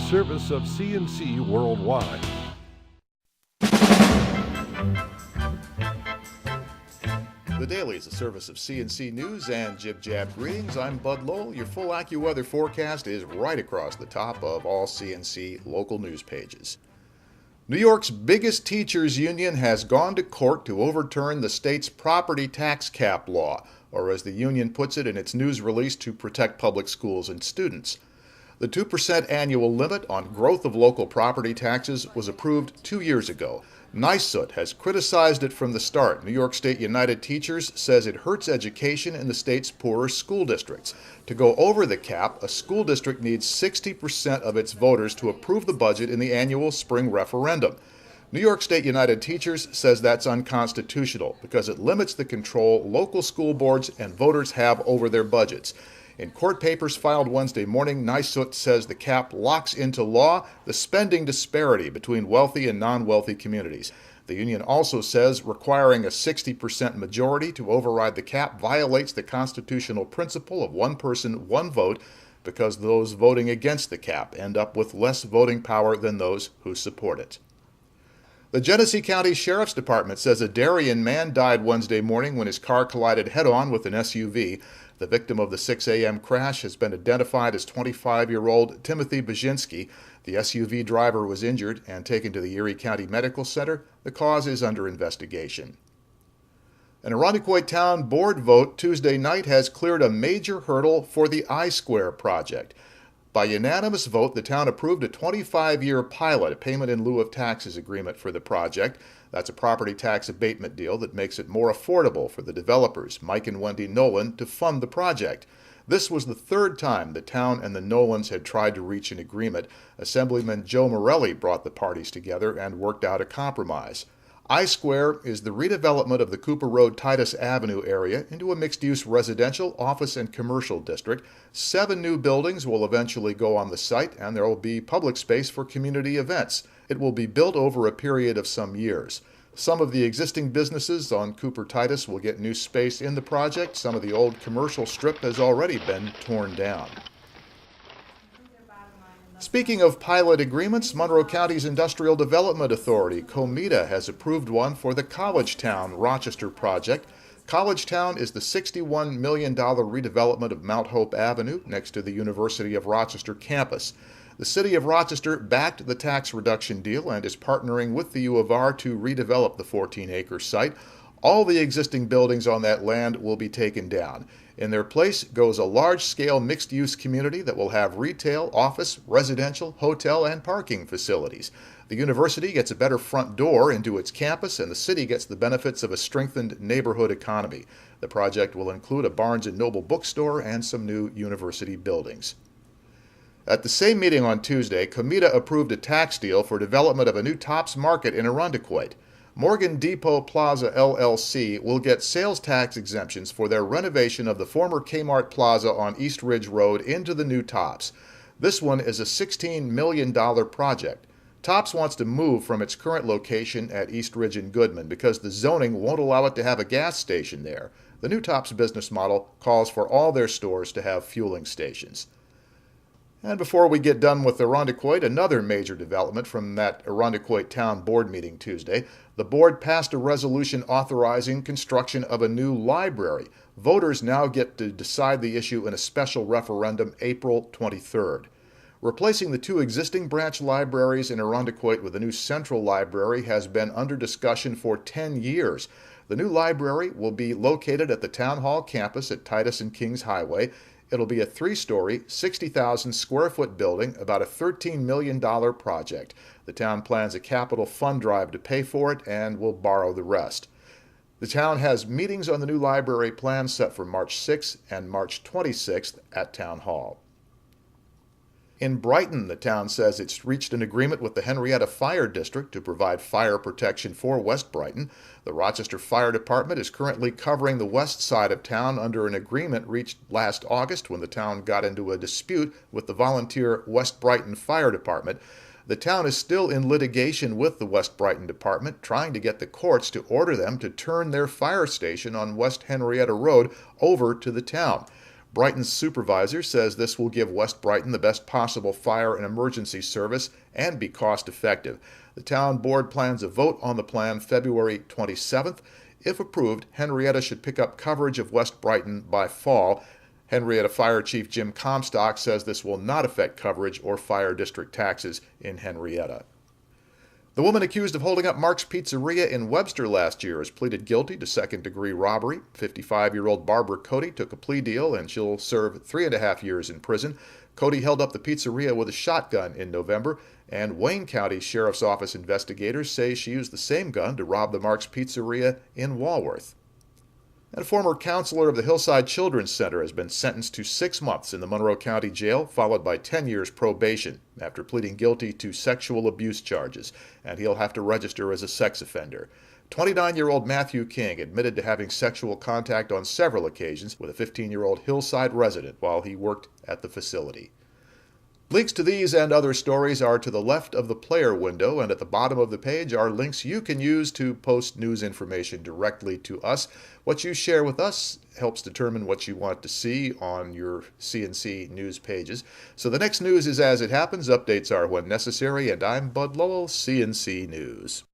service of CNC Worldwide. The Daily is a service of CNC News and Jib Jab Greetings. I'm Bud Lowell. Your full AccuWeather forecast is right across the top of all CNC local news pages. New York's biggest teachers union has gone to court to overturn the state's property tax cap law, or as the union puts it in its news release, to protect public schools and students. The 2% annual limit on growth of local property taxes was approved 2 years ago. NYSUT has criticized it from the start. New York State United Teachers says it hurts education in the state's poorer school districts. To go over the cap, a school district needs 60% of its voters to approve the budget in the annual spring referendum. New York State United Teachers says that's unconstitutional because it limits the control local school boards and voters have over their budgets. In court papers filed Wednesday morning, NYSUT says the cap locks into law the spending disparity between wealthy and non-wealthy communities. The union also says requiring a 60% majority to override the cap violates the constitutional principle of one person, one vote, because those voting against the cap end up with less voting power than those who support it. The Genesee County Sheriff's Department says a Darien man died Wednesday morning when his car collided head-on with an SUV. The victim of the 6 a.m. crash has been identified as 25-year-old Timothy Baczynski. The SUV driver was injured and taken to the Erie County Medical Center. The cause is under investigation. An Irondequoit Town Board vote Tuesday night has cleared a major hurdle for the I-Square project. By unanimous vote, the town approved a 25-year pilot, a payment in lieu of taxes agreement for the project. That's a property tax abatement deal that makes it more affordable for the developers, Mike and Wendy Nolan, to fund the project. This was the third time the town and the Nolans had tried to reach an agreement. Assemblyman Joe Morelli brought the parties together and worked out a compromise. I-Square is the redevelopment of the Cooper Road Titus Avenue area into a mixed-use residential, office, and commercial district. 7 new buildings will eventually go on the site, and there will be public space for community events. It will be built over a period of some years. Some of the existing businesses on Cooper Titus will get new space in the project. Some of the old commercial strip has already been torn down. Speaking of pilot agreements, Monroe County's Industrial Development Authority, COMEDA, has approved one for the College Town Rochester project. College Town is the $61 million redevelopment of Mount Hope Avenue next to the University of Rochester campus. The City of Rochester backed the tax reduction deal and is partnering with the U of R to redevelop the 14-acre site. All the existing buildings on that land will be taken down. In their place goes a large-scale mixed-use community that will have retail, office, residential, hotel, and parking facilities. The university gets a better front door into its campus, and the city gets the benefits of a strengthened neighborhood economy. The project will include a Barnes & Noble bookstore and some new university buildings. At the same meeting on Tuesday, COMEDA approved a tax deal for development of a new Tops Market in Irondequoit. Morgan Depot Plaza LLC will get sales tax exemptions for their renovation of the former Kmart Plaza on East Ridge Road into the new Tops. This one is a $16 million project. Tops wants to move from its current location at East Ridge and Goodman because the zoning won't allow it to have a gas station there. The new Tops business model calls for all their stores to have fueling stations. And before we get done with Irondequoit, another major development from that Irondequoit Town Board meeting Tuesday. The board passed a resolution authorizing construction of a new library. Voters now get to decide the issue in a special referendum April 23rd. Replacing the 2 existing branch libraries in Irondequoit with a new central library has been under discussion for 10 years. The new library will be located at the Town Hall campus at Titus and Kings Highway. It'll be a 3-story, 60,000 square foot building, about a $13 million project. The town plans a capital fund drive to pay for it and will borrow the rest. The town has meetings on the new library plan set for March 6th and March 26th at Town Hall. In Brighton, the town says it's reached an agreement with the Henrietta Fire District to provide fire protection for West Brighton. The Rochester Fire Department is currently covering the west side of town under an agreement reached last August when the town got into a dispute with the volunteer West Brighton Fire Department. The town is still in litigation with the West Brighton Department, trying to get the courts to order them to turn their fire station on West Henrietta Road over to the town. Brighton's supervisor says this will give West Brighton the best possible fire and emergency service and be cost effective. The town board plans a vote on the plan February 27th. If approved, Henrietta should pick up coverage of West Brighton by fall. Henrietta Fire Chief Jim Comstock says this will not affect coverage or fire district taxes in Henrietta. The woman accused of holding up Mark's Pizzeria in Webster last year has pleaded guilty to second-degree robbery. 55-year-old Barbara Cody took a plea deal, and she'll serve 3.5 years in prison. Cody held up the pizzeria with a shotgun in November, and Wayne County Sheriff's Office investigators say she used the same gun to rob the Mark's Pizzeria in Walworth. And a former counselor of the Hillside Children's Center has been sentenced to 6 months in the Monroe County Jail, followed by 10 years probation after pleading guilty to sexual abuse charges, and he'll have to register as a sex offender. 29-year-old Matthew King admitted to having sexual contact on several occasions with a 15-year-old Hillside resident while he worked at the facility. Links to these and other stories are to the left of the player window, and at the bottom of the page are links you can use to post news information directly to us. What you share with us helps determine what you want to see on your CNC news pages. So the next news is as it happens, updates are when necessary, and I'm Bud Lowell, CNC News.